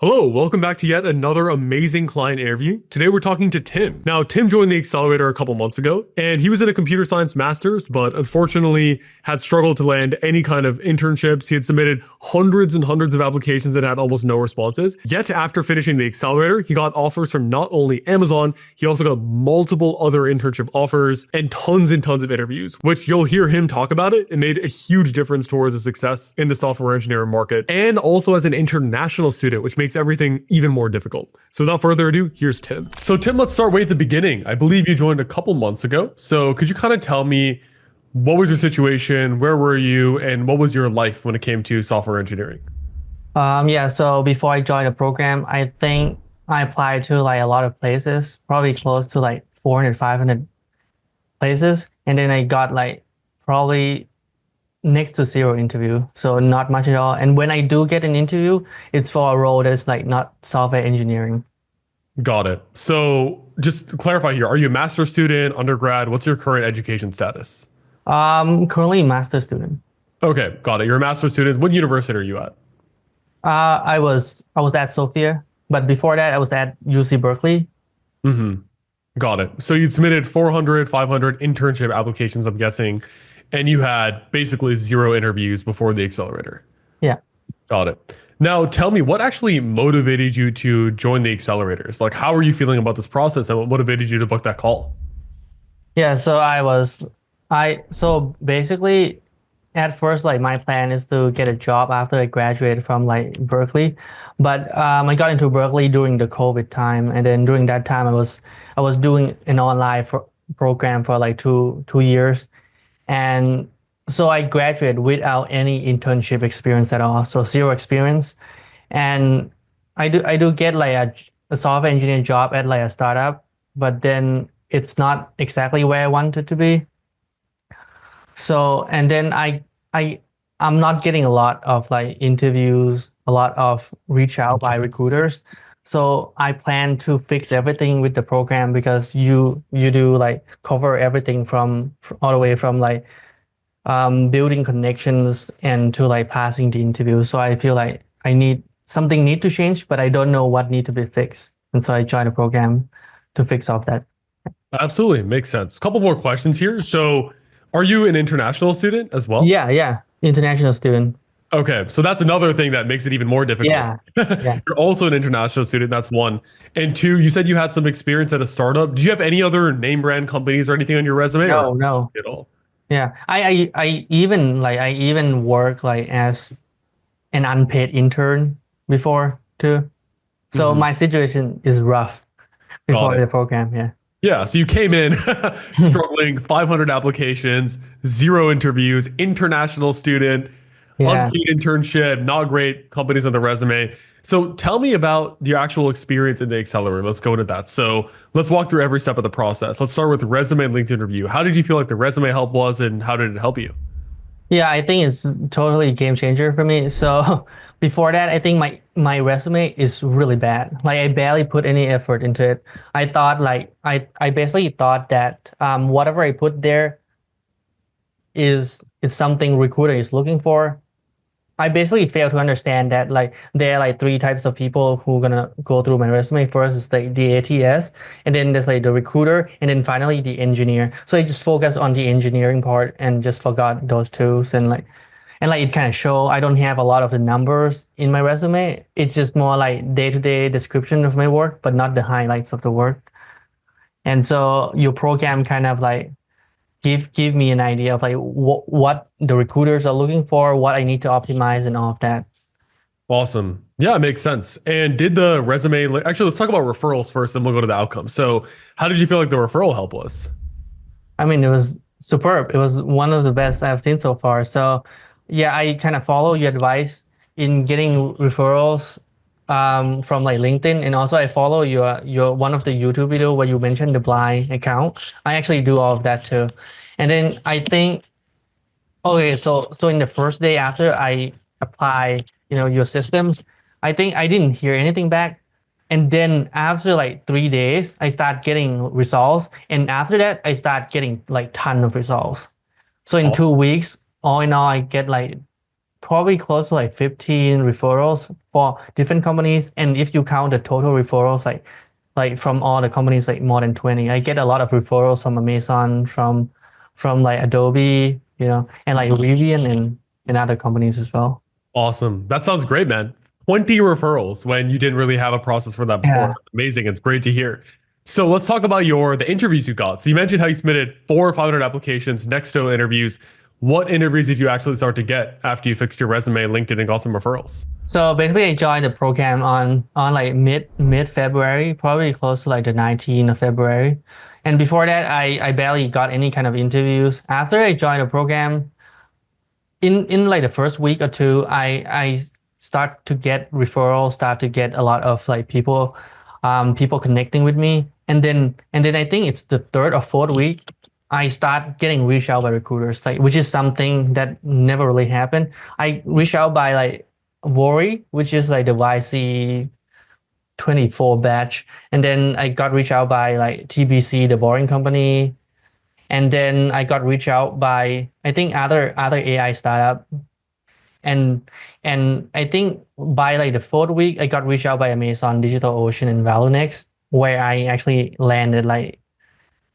Hello, welcome back to yet another amazing client interview. Today we're talking to Tim. Now, Tim joined the accelerator a couple months ago, and he was in a computer science master's, but unfortunately had struggled to land any kind of internships. He had submitted hundreds and hundreds of applications and had almost no responses. Yet after finishing the accelerator, he got offers from not only Amazon, he also got multiple other internship offers and tons of interviews, which you'll hear him talk about it. It made a huge difference towards his success in the software engineering market, and also as an international student, which makes everything even more difficult. So without further ado, here's Tim. So Tim, let's start way at the beginning. I believe you joined a couple months ago. So could you kind of tell me what was your situation, where were you, and what was your life when it came to software engineering? So before I joined the program, I think I applied to like a lot of places, probably close to like 400, 500 places. And then I got like probably next to zero interview, so not much at all. And when I do get an interview, it's for a role that's like not software engineering. Got it. So just to clarify here, are you a master's student, undergrad? What's your current education status? Currently a master student. Okay, got it. You're a master's student. What university are you at? I was at Sophia, but before that I was at UC Berkeley. Mm-hmm. Got it. So you'd submitted 400, 500 internship applications, I'm guessing, and you had basically zero interviews before the accelerator. Yeah. Got it. Now, tell me what actually motivated you to join the accelerators? Like, how are you feeling about this process and what motivated you to book that call? Yeah, so basically at first like my plan is to get a job after I graduated from like Berkeley, but I got into Berkeley during the COVID time, and then during that time I was doing an online program for like two years, and so I graduated without any internship experience at all, so zero experience. And I do get like a software engineering job at like a startup, but then it's not exactly where I wanted to be. So, and then I I'm not getting a lot of like interviews, a lot of reach out by recruiters. So I plan to fix everything with the program, because you do like cover everything from all the way from like building connections and to like passing the interview. So I feel like something need to change, but I don't know what need to be fixed. And so I joined the program to fix all of that. Absolutely. Makes sense. Couple more questions here. So, are you an international student as well? Yeah. International student. Okay, so that's another thing that makes it even more difficult. Yeah. Yeah. You're also an international student, that's one. And two, you said you had some experience at a startup. Do you have any other name brand companies or anything on your resume or No. at all? Yeah. I even work like as an unpaid intern before too. So Mhm. my situation is rough Got before it. the program. Yeah. Yeah, so you came in struggling, 500 applications, zero interviews, international student, Yeah. unpaid internship, not great companies on the resume. So tell me about your actual experience in the accelerator. Let's go into that. So let's walk through every step of the process. Let's start with resume and LinkedIn review. How did you feel like the resume help was, and how did it help you? Yeah, I think it's totally a game changer for me. So before that, I think my resume is really bad. Like I barely put any effort into it. I thought like I basically thought that whatever I put there is something recruiter is looking for. I basically fail to understand that like there are like three types of people who are gonna go through my resume. First is like the ATS, and then there's like the recruiter, and then finally the engineer. So I just focused on the engineering part and just forgot those two. And it kind of show I don't have a lot of the numbers in my resume. It's just more like day-to-day description of my work, but not the highlights of the work. And so your program kind of like give me an idea of like what the recruiters are looking for, what I need to optimize, and all of that. Awesome. Yeah, it makes sense. And did the resume, actually, let's talk about referrals first, then we'll go to the outcome. So how did you feel like the referral help was? I mean, it was superb. It was one of the best I've seen so far. So yeah, I kind of follow your advice in getting referrals from like LinkedIn, and also I follow your one of the YouTube video where you mentioned the blind account. I actually do all of that too. And then I think, okay, so in the first day after I apply, your systems, I think I didn't hear anything back. And then after like 3 days, I start getting results. And after that, I start getting like ton of results. So in Aw- 2 weeks, all in all, I get like probably close to like 15 referrals for different companies. And if you count the total referrals, like from all the companies, like more than 20. I get a lot of referrals from Amazon, from like Adobe, and like Rivian and other companies as well. Awesome. That sounds great, man. 20 referrals when you didn't really have a process for that before. Yeah. Amazing. It's great to hear. So let's talk about the interviews you got. So you mentioned how you submitted 400 or 500 applications, next to interviews. What interviews did you actually start to get after you fixed your resume, LinkedIn, and got some referrals? So basically, I joined the program on like mid February, probably close to like the 19th of February. And before that, I barely got any kind of interviews. After I joined the program, in like the first week or two, I start to get referrals, start to get a lot of like people connecting with me, and then I think it's the third or fourth week, I start getting reached out by recruiters, like which is something that never really happened. I reach out by like Worry, which is like the YC 24 batch, and then I got reached out by like TBC, the Boring Company, and then I got reached out by I think other AI startup, and I think by like the fourth week I got reached out by Amazon, DigitalOcean, and Valunex, where I actually landed like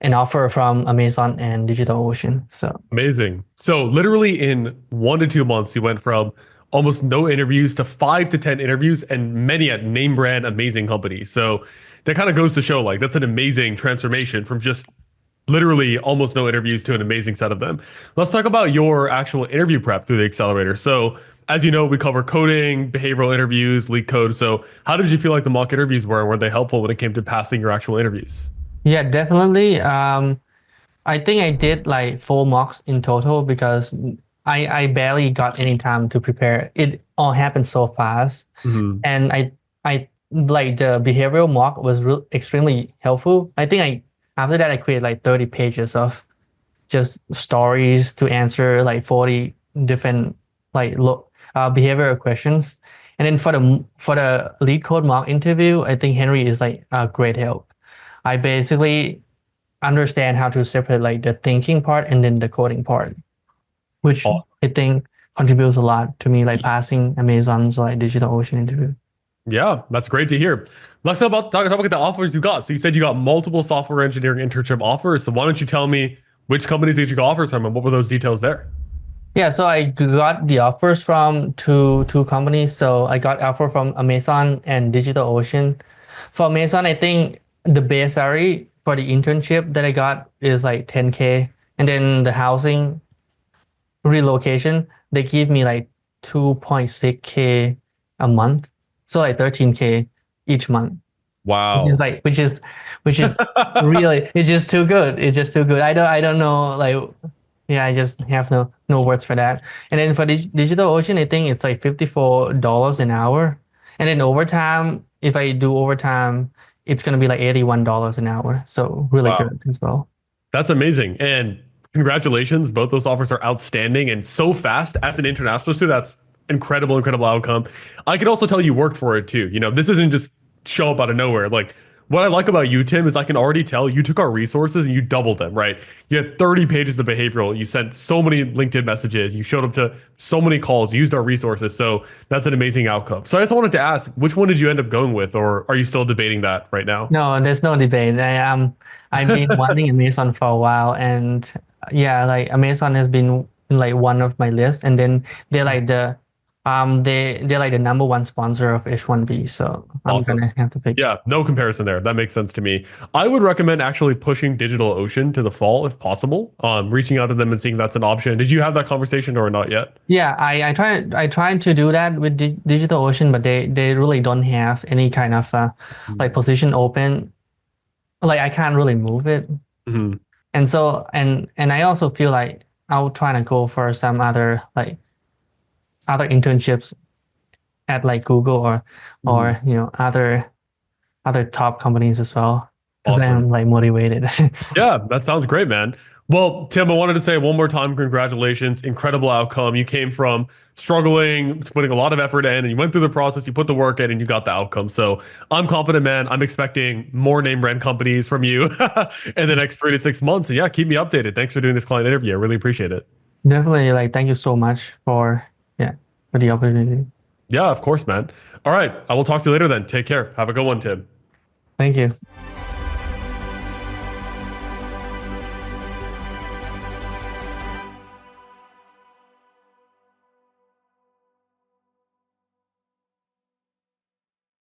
an offer from Amazon and DigitalOcean. So Amazing. So literally in 1 to 2 months, you went from almost no interviews to 5 to 10 interviews and many at name brand amazing companies. So that kind of goes to show like that's an amazing transformation from just literally almost no interviews to an amazing set of them. Let's talk about your actual interview prep through the accelerator. So as you know, we cover coding, behavioral interviews, leak code. So how did you feel like the mock interviews were? Were they helpful when it came to passing your actual interviews? yeah, definitely. I think I did like 4 mocks in total because I barely got any time to prepare. It all happened so fast, Mhm. and I like the behavioral mock was extremely helpful. I think I after that I created like 30 pages of just stories to answer like 40 different like behavioral questions. And then for the lead code mock interview, I think Henry is like a great help. I basically understand how to separate like the thinking part and then the coding part, which I think contributes a lot to me like passing Amazon's like DigitalOcean interview. Yeah, that's great to hear. Let's talk about the offers you got. So you said you got multiple software engineering internship offers. So why don't you tell me which companies did you get offers from and what were those details there? Yeah, so I got the offers from two companies. So I got offer from Amazon and DigitalOcean. For Amazon, I think the base salary for the internship that I got is like 10K, and then the housing relocation they give me like 2.6K a month, so like 13K each month, which is Wow. like which is really it's just too good. It's just too good. I don't know like yeah, I just have no words for that. And then for DigitalOcean, I think it's like $54 an hour. And then overtime, if I do overtime, it's gonna be like $81 an hour. So really Wow. good as well. That's amazing. And congratulations. Both those offers are outstanding and so fast as an international student. That's incredible, incredible outcome. I can also tell you worked for it too. You know, this isn't just show up out of nowhere. Like what I like about you, Tim, is I can already tell you took our resources and you doubled them, right? You had 30 pages of behavioral. You sent so many LinkedIn messages. You showed up to so many calls, used our resources. So that's an amazing outcome. So I just wanted to ask, which one did you end up going with, or are you still debating that right now? No, there's no debate. I've been wanting Amazon for a while, and yeah, like Amazon has been like one of my lists, and then they're like they're like the number one sponsor of H1B, so I'm Awesome. gonna have to pick. Yeah, no comparison there. That makes sense to me. I would recommend actually pushing DigitalOcean to the fall if possible. Reaching out to them and seeing that's an option. Did you have that conversation or not yet? Yeah, I tried to do that with DigitalOcean, but they really don't have any kind of like position open. Like I can't really move it, Mhm. and so and I also feel like I'll try to go for some other like other internships at like Google Mhm. or other top companies as well because Awesome. I'm like motivated. Yeah, that sounds great, man. Well, Tim, I wanted to say one more time, congratulations. Incredible outcome. You came from struggling, to putting a lot of effort in, and you went through the process, you put the work in, and you got the outcome. So I'm confident, man. I'm expecting more name brand companies from you in the next 3 to 6 months. And yeah, keep me updated. Thanks for doing this client interview. I really appreciate it. Definitely like thank you so much for yeah. for the opportunity. Yeah, of course, man. All right. I will talk to you later then. Take care. Have a good one, Tim. Thank you.